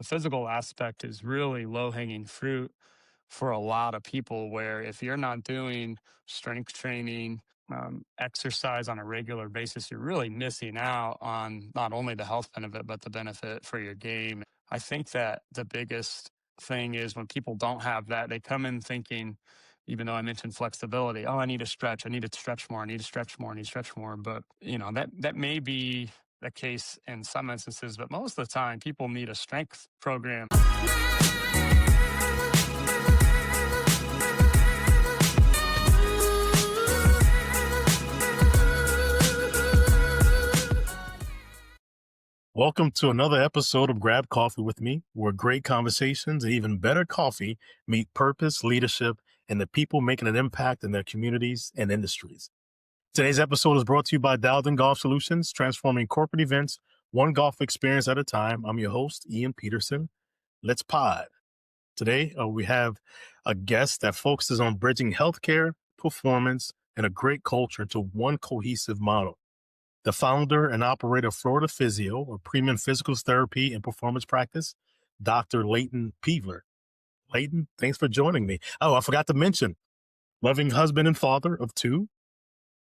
the physical aspect is really low hanging fruit for a lot of people, where if you're not doing strength training, exercise on a regular basis, you're really missing out on not only the health benefit, but the benefit for your game. I think that the biggest thing is when people don't have that, they come in thinking, even though I mentioned flexibility, oh, I need to stretch, I need to stretch more, I need to stretch more, I need to stretch more. But, that may be the case in some instances, but most of the time, people need a strength program. Welcome to another episode of Grab Coffee with me, where great conversations and even better coffee meet purpose, leadership, and the people making an impact in their communities and industries. Today's episode is brought to you by Dowden Golf Solutions, transforming corporate events one golf experience at a time. I'm your host, Ian Peterson. Let's pod. Today, we have a guest that focuses on bridging healthcare, performance, and a great culture to one cohesive model. The founder and operator of Florida Physio, a premium physical therapy and performance practice, Dr. Leighton Peebler. Leighton, thanks for joining me. Oh, I forgot to mention, loving husband and father of two,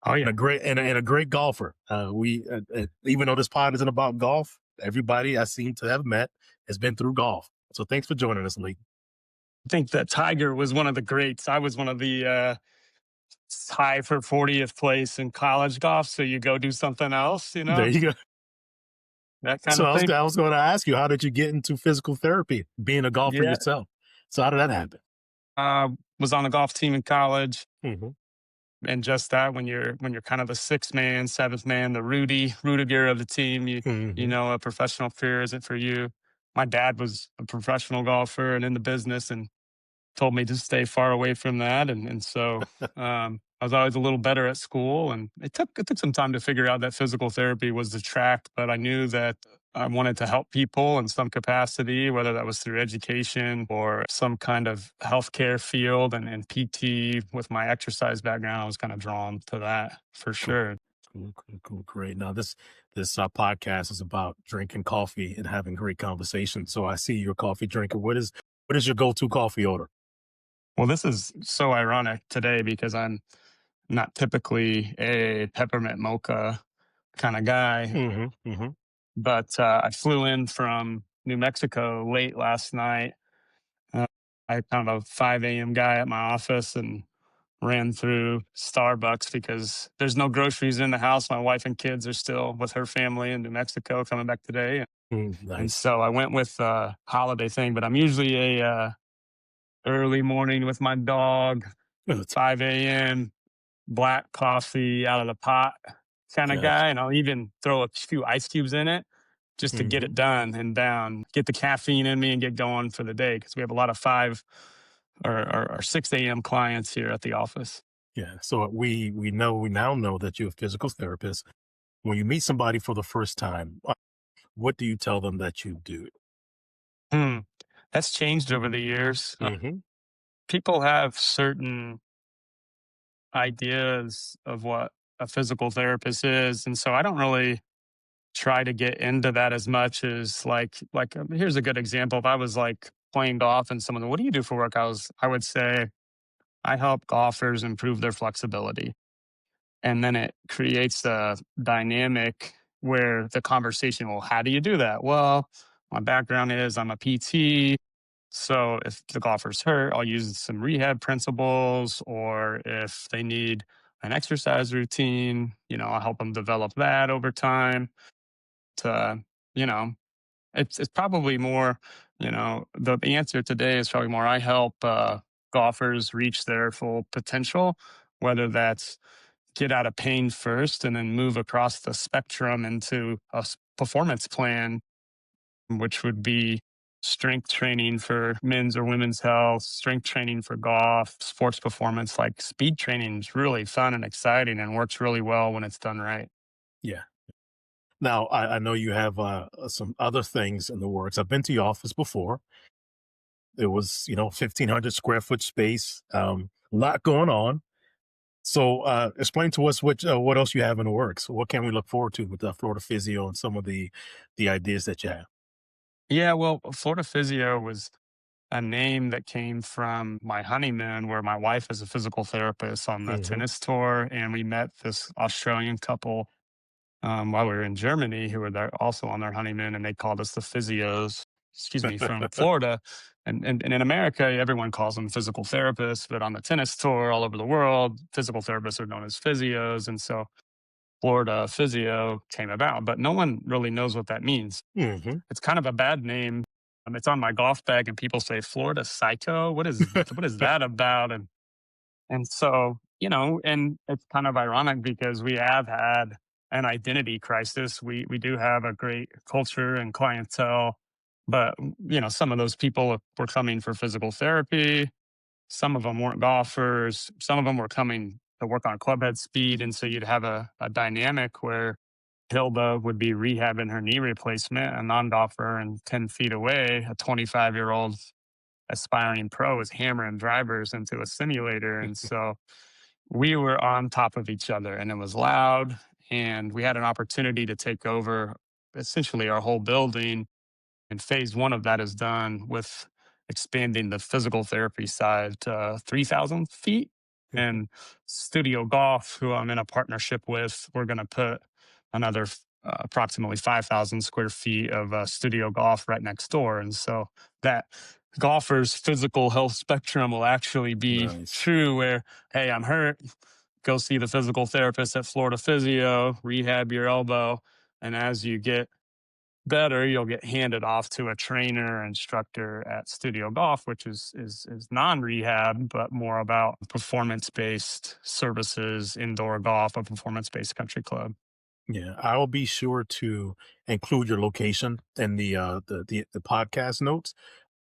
Oh, yeah. and a great golfer. We even though this pod isn't about golf, everybody I seem to have met has been through golf. So thanks for joining us, Leighton. I think that Tiger was one of the greats. I was one of the tie for 40th place in college golf. So you go do something else, There you go. that kind So of thing. I was going to ask you, how did you get into physical therapy, being a golfer Yeah. yourself? So how did that happen? Was on the golf team in college. Mm-hmm. And just that, when you're kind of the sixth man, seventh man, the Rudiger of the team, Mm-hmm. a professional career isn't for you. My dad was a professional golfer and in the business, and told me to stay far away from that. And so I was always a little better at school, and it took some time to figure out that physical therapy was the track, but I knew that I wanted to help people in some capacity, whether that was through education or some kind of healthcare field, and PT. With my exercise background, I was kind of drawn to that for sure. Cool. Great. Now this podcast is about drinking coffee and having great conversation. So I see you're a coffee drinker. What is your go-to coffee order? Well, this is so ironic today because I'm not typically a peppermint mocha kind of guy. Mm-hmm. Mm-hmm. But I flew in from New Mexico late last night. I found a 5 a.m. guy at my office and ran through Starbucks because there's no groceries in the house. My wife and kids are still with her family in New Mexico, coming back today. And Nice. so I went with a holiday thing, but I'm usually a early morning with my dog, 5 a.m., black coffee out of the pot kind of guy. And I'll even throw a few ice cubes in it just to get it done and down, get the caffeine in me and get going for the day. Because we have a lot of 5 or 6 a.m. clients here at the office. Yeah. So we now know that you're a physical therapist. When you meet somebody for the first time, what do you tell them that you do? That's changed over the years. Mm-hmm. People have certain ideas of what a physical therapist is. And so I don't really try to get into that as much as here's a good example. If I was like playing golf and someone, what do you do for work? I would say I help golfers improve their flexibility. And then it creates a dynamic where the conversation, well, how do you do that? Well, my background is I'm a PT. So if the golfer's hurt, I'll use some rehab principles, or if they need an exercise routine, I'll help them develop that over time. It's probably more, the answer today is probably more I help golfers reach their full potential, whether that's get out of pain first and then move across the spectrum into a performance plan, which would be strength training for men's or women's health, strength training for golf, sports performance. Like speed training is really fun and exciting and works really well when it's done right. Yeah. Now, I know you have some other things in the works. I've been to your office before. It was, 1,500 square foot space, a lot going on. So explain to us what else you have in the works. What can we look forward to with Florida Physio and some of the ideas that you have? Yeah, well, Florida Physio was a name that came from my honeymoon where my wife is a physical therapist on the Hmm. tennis tour. And we met this Australian couple while we were in Germany who were there also on their honeymoon. And they called us the physios, excuse me, from Florida. And in America, everyone calls them physical therapists. But on the tennis tour all over the world, physical therapists are known as physios. And so Florida Physio came about, but no one really knows what that means. Hmm. It's kind of a bad name. It's on my golf bag, and people say Florida Psycho. What is that about? And so and it's kind of ironic because we have had an identity crisis. We do have a great culture and clientele, but some of those people were coming for physical therapy. Some of them weren't golfers. Some of them were coming to work on clubhead speed, and so you'd have a dynamic where Hilda would be rehabbing her knee replacement, a non-golfer, and 10 feet away, a 25-year-old aspiring pro is hammering drivers into a simulator. And so we were on top of each other, and it was loud. And we had an opportunity to take over essentially our whole building, and phase one of that is done with expanding the physical therapy side to 3,000 feet. And Studio Golf, who I'm in a partnership with, we're going to put another approximately 5,000 square feet of Studio Golf right next door. And so that golfer's physical health spectrum will actually be Nice. true where, hey, I'm hurt. Go see the physical therapist at Florida Physio, rehab your elbow. And as you get better, you'll get handed off to a trainer or instructor at Studio Golf, which is non-rehab, but more about performance-based services, indoor golf, a performance-based country club. Yeah, I will be sure to include your location in the podcast notes.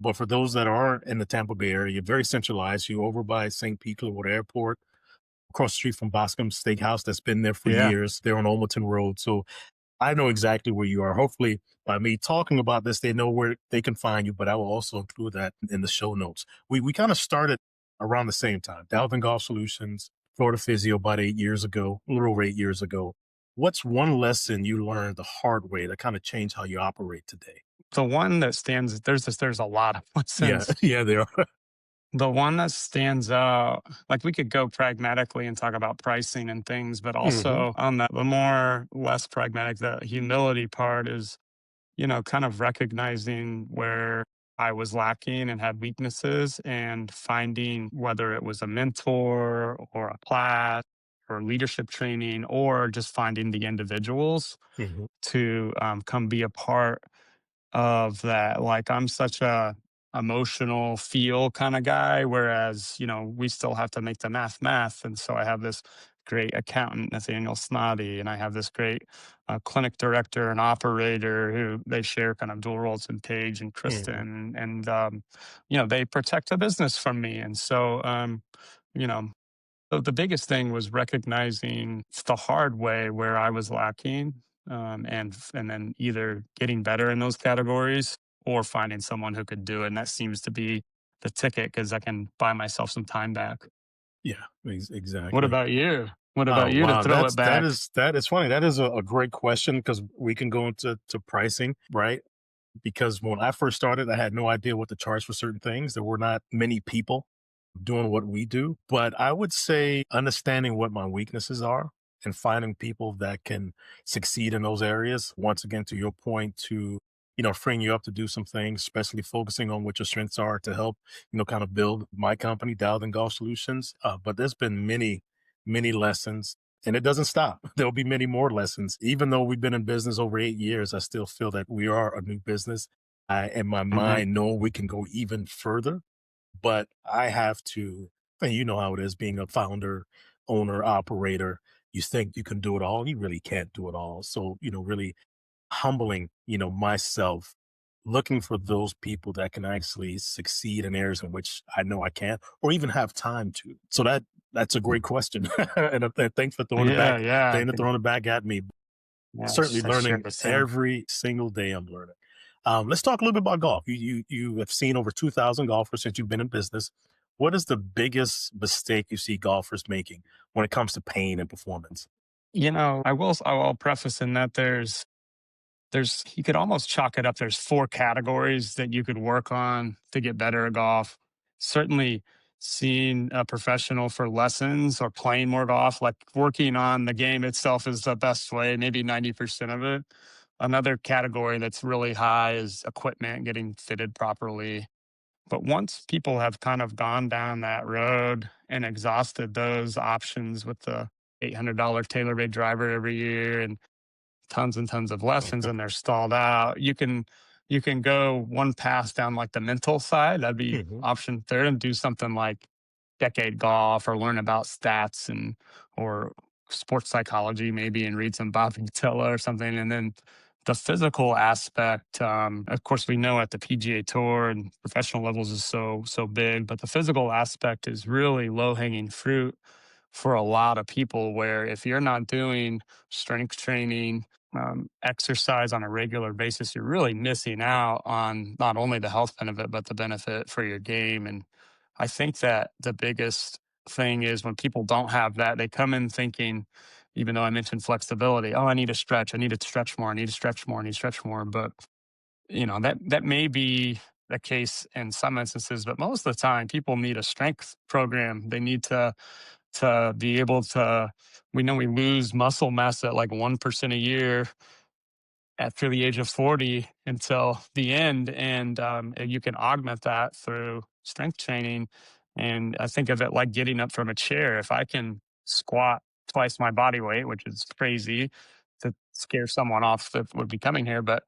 But for those that are in the Tampa Bay area, you're very centralized. You over by St. Pete Airport, across the street from Boscom's Steakhouse that's been there for Yeah. years. They're on Olmerton Road. So I know exactly where you are. Hopefully, by me talking about this, they know where they can find you, but I will also include that in the show notes. We kind of started around the same time. Dalvin Golf Solutions, Florida Physio about 8 years ago, a little over 8 years ago. What's one lesson you learned the hard way that kind of changed how you operate today? The one that stands there's a lot of Yeah, lessons. yeah, they are. The one that stands out, like we could go pragmatically and talk about pricing and things, but Hmm. also on the more less pragmatic, the humility part is kind of recognizing where I was lacking and had weaknesses and finding whether it was a mentor or a class or leadership training or just finding the individuals Hmm. to come be a part of that. Like I'm such a emotional feel kind of guy, whereas, we still have to make the math. And so I have this great accountant, Nathaniel Snoddy, and I have this great clinic director and operator who they share kind of dual roles in Paige and Hmm. Kristen. And, they protect the business from me. And so, you know, the biggest thing was recognizing the hard way where I was lacking, and then either getting better in those categories or finding someone who could do it. And that seems to be the ticket because I can buy myself some time back. Yeah, What exactly. about you? What Oh about you to wow, throw it back? that is funny. That is a great question because we can go into pricing, right? Because when I first started, I had no idea what to charge for certain things. There were not many people doing what we do. But I would say understanding what my weaknesses are and finding people that can succeed in those areas. Once again, to your point, to freeing you up to do some things, especially focusing on what your strengths are to help, kind of build my company, Dowden Golf Solutions. But there's been many lessons. And it doesn't stop. There'll be many more lessons. Even though we've been in business over 8 years, I still feel that we are a new business. I, in my Hmm. mind, know we can go even further, but I have to, and you know how it is being a founder, owner, operator. You think you can do it all. You really can't do it all. So, really humbling, myself, looking for those people that can actually succeed in areas in which I know I can't or even have time to. So that's a great question. And thanks for Yeah, yeah, throwing it back at me. yeah. Certainly I share learning the same. every single day I'm learning. Let's talk a little bit about golf. You have seen over 2,000 golfers since you've been in business. What is the biggest mistake you see golfers making when it comes to pain and performance? I will preface in that there's you could almost chalk it up. There's four categories that you could work on to get better at golf. Certainly, seeing a professional for lessons or playing more golf, like working on the game itself is the best way, maybe 90% of it. Another category that's really high is equipment getting fitted properly. But once people have kind of gone down that road and exhausted those options with the $800 TaylorMade driver every year and tons of lessons and they're stalled out, you can go one path down like the mental side. That'd be Hmm. option third, and do something like decade golf or learn about stats and or sports psychology maybe and read some Bob Votella or something. And then the physical aspect, of course, we know at the PGA Tour and professional levels is so big, but the physical aspect is really low hanging fruit for a lot of people. Where if you're not doing strength training, exercise on a regular basis, you're really missing out on not only the health benefit, but the benefit for your game. And I think that the biggest thing is when people don't have that, they come in thinking, even though I mentioned flexibility, oh, I need to stretch, I need to stretch more, I need to stretch more, I need to stretch more. But that may be the case in some instances, but most of the time people need a strength program. They need to be able to, we know we lose muscle mass at like 1% a year after the age of 40 until the end. And you can augment that through strength training. And I think of it like getting up from a chair. If I can squat twice my body weight, which is crazy to scare someone off that would be coming here, but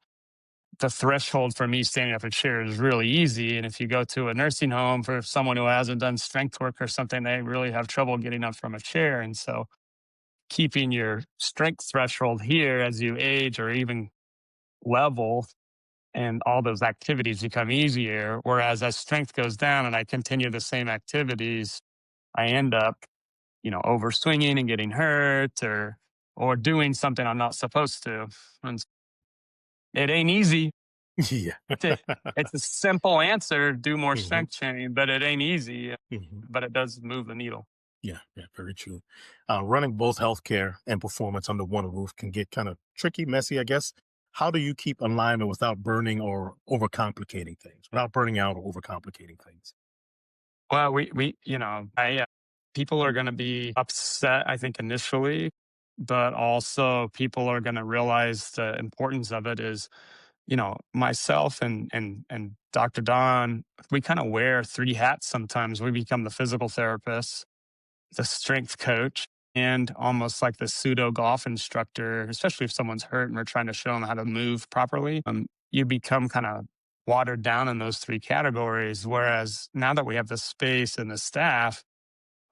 the threshold for me standing up in a chair is really easy. And if you go to a nursing home for someone who hasn't done strength work or something, they really have trouble getting up from a chair. And so keeping your strength threshold here as you age or even level, and all those activities become easier. Whereas as strength goes down and I continue the same activities, I end up, over swinging and getting hurt or doing something I'm not supposed to. And it ain't easy. Yeah. It's a simple answer, do more Hmm. strength training, but it ain't easy, Hmm. but it does move the needle. Yeah, yeah, very true. Running both healthcare and performance under one roof can get kind of tricky, messy, I guess. How do you keep alignment without burning or overcomplicating things, without burning out or overcomplicating things? Well, people are going to be upset, I think, initially, but also people are going to realize the importance of it is, myself and Dr. Don, we kind of wear three hats sometimes. We become the physical therapist, the strength coach, and almost like the pseudo golf instructor, especially if someone's hurt and we're trying to show them how to move properly. You become kind of watered down in those three categories. Whereas now that we have the space and the staff,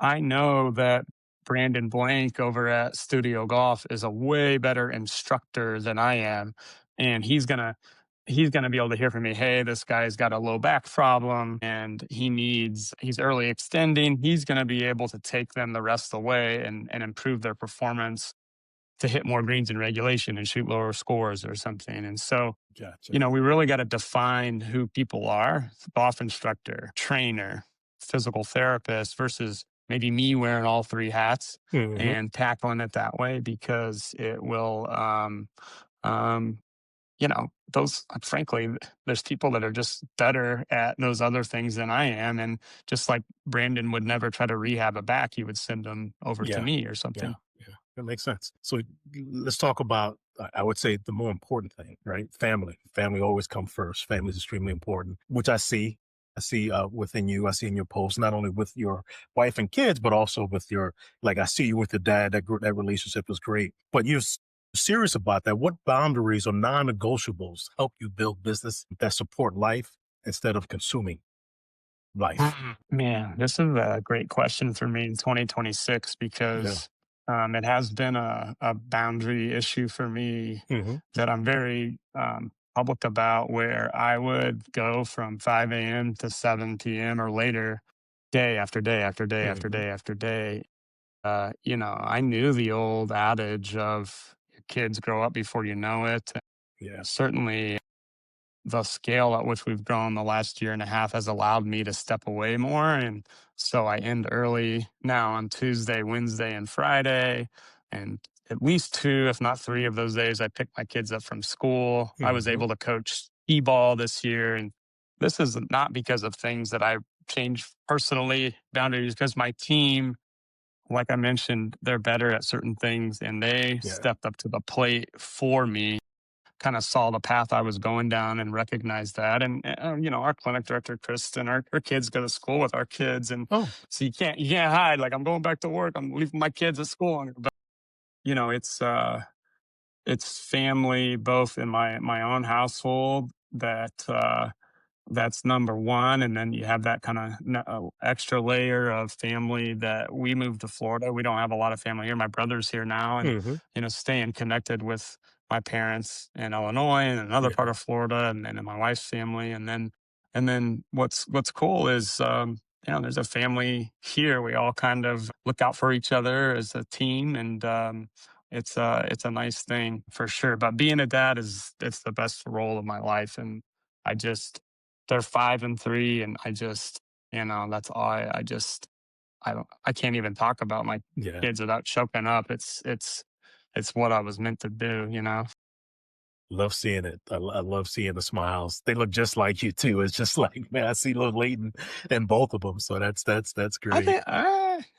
I know that Brandon Blank over at Studio Golf is a way better instructor than I am. And he's gonna be able to hear from me, hey, this guy's got a low back problem and he's early extending. He's gonna be able to take them the rest of the way and improve their performance to hit more greens in regulation and shoot lower scores or something. And so, Gotcha. we really got to define who people are: golf instructor, trainer, physical therapist, versus maybe me wearing all three hats Hmm. and tackling it that way, because it will, um, those, frankly, there's people that are just better at those other things than I am. And just like Brandon would never try to rehab a back, he would send them over to Yeah, me or yeah, something. yeah. That makes sense. So let's talk about, I would say, the more important thing, right? Family. Family always come first. Family is extremely important, which I see. I see within you. I see in your posts, not only with your wife and kids, but also with your, like, I see you with your dad. That relationship is great. But you're serious about that. What boundaries or non-negotiables help you build business that support life instead of consuming life? Man, this is a great question for me in 2026, Yeah. because it has been a boundary issue for me Hmm. that I'm very public about, where I would go from 5 a.m. to 7 p.m. or later, day after day after day after Hmm. day after day. I knew the old adage of your kids grow up before you know it. Yeah. Certainly, the scale at which we've grown the last year and a half has allowed me to step away more. And so I end early now on Tuesday, Wednesday, and Friday, and at least 2, if not 3 of those days, I picked my kids up from school. I was Hmm. able to coach T-ball this year, and this is not because of things that I changed personally, boundaries, because my team, like I mentioned, they're better at certain things, and they Yeah. stepped up to the plate for me, kind of saw the path I was going down and recognized that. And, our clinic director, Kristen, our kids go to school with our kids. And Oh, so you can't hide. Like, I'm going back to work. I'm leaving my kids at school. But, it's family, both in my own household that's number one, and then you have that kinda extra layer of family that we moved to Florida. We don't have a lot of family here. My brother's here now, and, hmm, staying connected with my parents in Illinois and another part yeah, of Florida, and then my wife's family, and then what's cool is, there's a family here. We all kind of look out for each other as a team, and, it's a nice thing for sure. But being a dad it's the best role of my life, and I just they're 5 and 3, and that's all I can't even talk about my yeah. kids without choking up. It's what I was meant to do, you know? Love seeing it. I love seeing the smiles. They look just like you too. It's just like, man, I see little Leighton in both of them. So that's I great. think,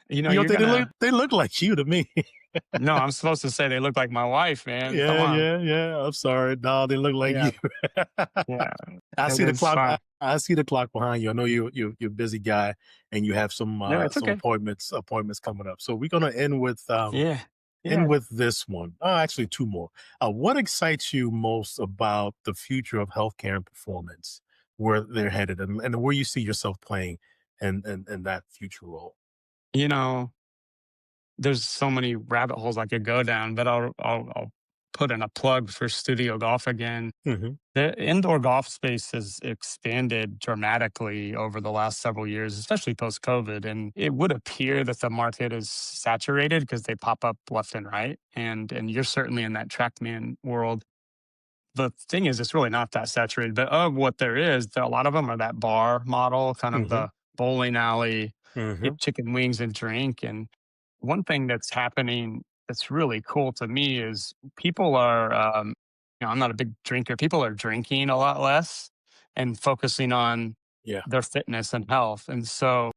You know, you're gonna they look like you to me. no, I'm supposed to say they look like my wife, man. Come Yeah, on. yeah, yeah. I'm sorry. No, they look like Yeah, you. yeah, I it see the is clock. fun. I see the clock behind you. I know you're a busy guy, and you have No, it's some okay. appointments coming up. So we're gonna Yeah, end yeah. with this one. Oh, actually, two more. What excites you most about the future of healthcare and performance, where they're headed, and where you see yourself playing in that future role? You know, there's so many rabbit holes I could go down, but I'll put in a plug for studio golf again. Hmm. The indoor golf space has expanded dramatically over the last several years, especially post COVID. And it would appear that the market is saturated because they pop up left and right. And you're certainly in that TrackMan world. The thing is, it's really not that saturated. But of what there is, a lot of them are that bar model, kind of Hmm. the bowling alley, Hmm. get chicken wings and drink. And one thing that's happening that's really cool to me is people are, I'm not a big drinker. People are drinking a lot less and focusing on Yeah. their fitness and health. And so,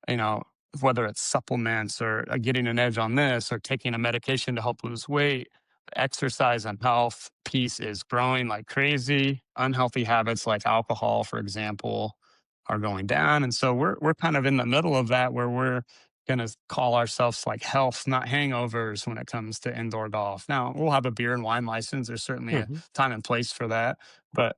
you know, whether it's supplements or getting an edge on this or taking a medication to help lose weight, exercise and health piece is growing like crazy. Unhealthy habits like alcohol, for example, are going down. And so we're kind of in the middle of that where we're going to call ourselves like health, not hangovers when it comes to indoor golf. Now, we'll have a beer and wine license. There's certainly a Hmm. time and place for that, but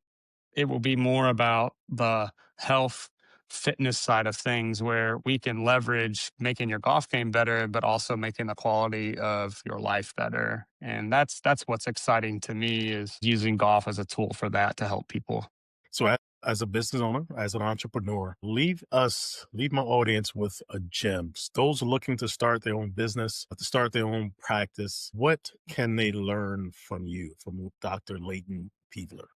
it will be more about the health fitness side of things where we can leverage making your golf game better but also making the quality of your life better. And that's what's exciting to me, is using golf as a tool for that to help people. So, as a business owner, as an entrepreneur, leave my audience with a gem. Those looking to start their own business, to start their own practice, what can they learn from you, from Dr. Leighton Peebler?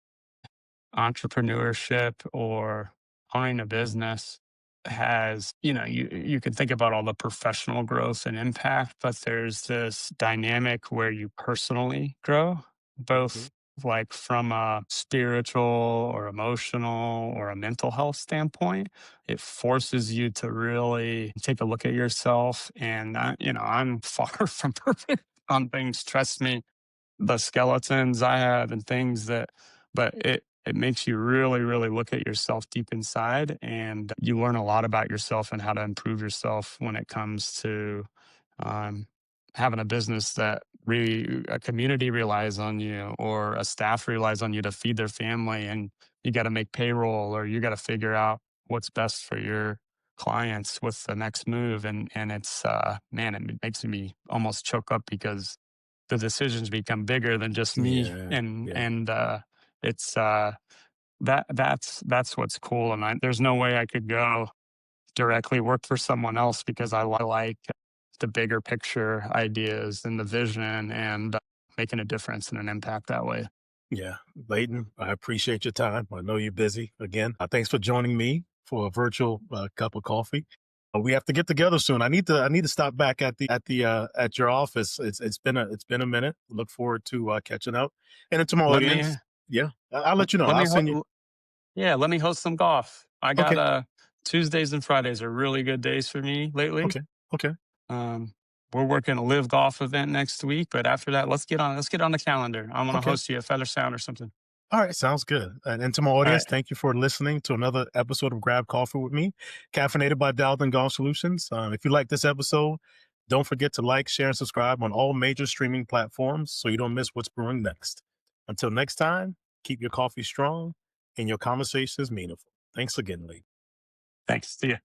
Entrepreneurship or owning a business has, you can think about all the professional growth and impact, but there's this dynamic where you personally grow, Mhm. both like from a spiritual or emotional or a mental health standpoint. It forces you to really take a look at yourself. And I'm far from perfect on things, trust me, the skeletons I have and things that, but it makes you really, really look at yourself deep inside, and you learn a lot about yourself and how to improve yourself when it comes to um, having a business that a community relies on you or a staff relies on you to feed their family, and you got to make payroll or you got to figure out what's best for your clients with the next move. And it's man, it makes me almost choke up because the decisions become bigger than just me. Yeah, and yeah, and it's that's what's cool. And there's no way I could go directly work for someone else because I like the bigger picture ideas and the vision, and making a difference and an impact that way. yeah. Leighton, I appreciate your time. I know you're busy. Again, thanks for joining me for a virtual cup of coffee. We have to get together soon. I need to stop back at your office. It's been a minute. Look forward to catching up. And then to my Let me audience, yeah, I'll let you know. let I'll me send you. yeah, let me host some golf. I got Okay, Tuesdays and Fridays are really good days for me lately. okay, okay, Um, we're working a live golf event next week, but after that, let's get on the calendar. I'm gonna okay. host you a Feather Sound or something. All right, sounds good. And to my All audience, right. thank you for listening to another episode of Grab Coffee with me, caffeinated by Dalton Golf Solutions. If you like this episode, don't forget to like, share, and subscribe on all major streaming platforms so you don't miss what's brewing next. Until next time, keep your coffee strong and your conversations meaningful. Thanks again, Lee. Thanks. See ya.